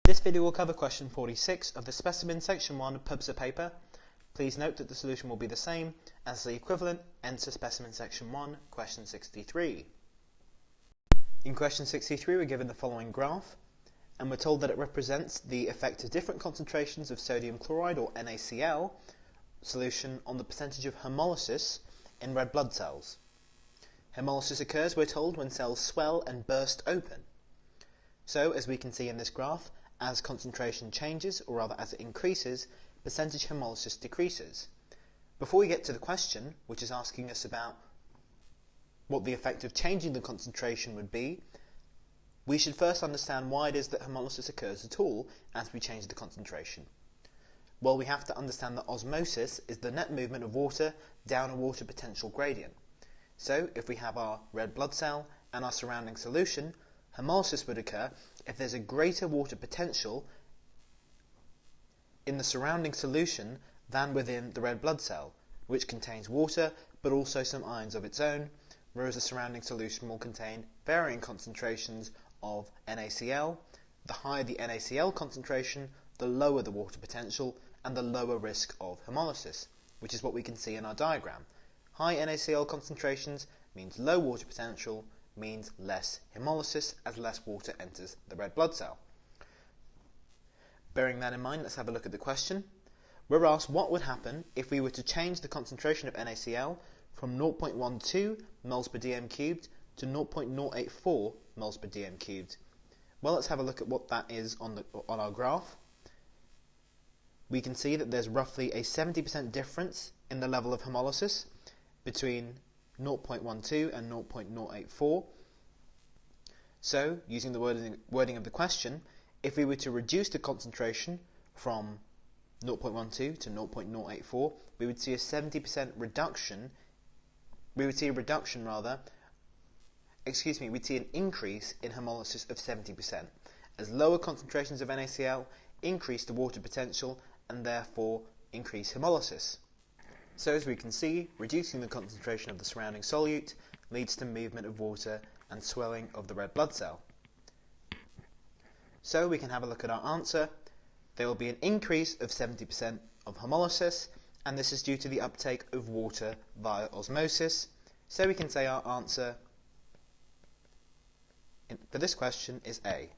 This video will cover question 46 of the Specimen Section 1 PBSAA paper. Please note that the solution will be the same as the equivalent enter Specimen Section 1, question 63. In question 63 we're given the following graph, and we're told that it represents the effect of different concentrations of sodium chloride, or NaCl, solution on the percentage of haemolysis in red blood cells. Haemolysis occurs, we're told, when cells swell and burst open. So, as we can see in this graph, as concentration changes, or rather as it increases, percentage haemolysis decreases. Before we get to the question, which is asking us about what the effect of changing the concentration would be, we should first understand why it is that haemolysis occurs at all as we change the concentration. Well, we have to understand that osmosis is the net movement of water down a water potential gradient. So, if we have our red blood cell and our surrounding solution, haemolysis would occur if there's a greater water potential in the surrounding solution than within the red blood cell, which contains water but also some ions of its own, whereas the surrounding solution will contain varying concentrations of NaCl. The higher the NaCl concentration, the lower the water potential and the lower risk of haemolysis, which is what we can see in our diagram. High NaCl concentrations means low water potential, means less haemolysis as less water enters the red blood cell. Bearing that in mind, let's have a look at the question. We're asked what would happen if we were to change the concentration of NaCl from 0.12 moles per dm cubed to 0.084 moles per dm cubed. Well, let's have a look at what that is on our graph. We can see that there's roughly a 70% difference in the level of haemolysis between 0.12 and 0.084. So, using the wording of the question, if we were to reduce the concentration from 0.12 to 0.084, we would see a 70% reduction. We'd see an increase in haemolysis of 70%, as lower concentrations of NaCl increase the water potential and therefore increase haemolysis. So, as we can see, reducing the concentration of the surrounding solute leads to movement of water and swelling of the red blood cell. So we can have a look at our answer. There will be an increase of 70% of haemolysis, and this is due to the uptake of water via osmosis. So we can say our answer for this question is A.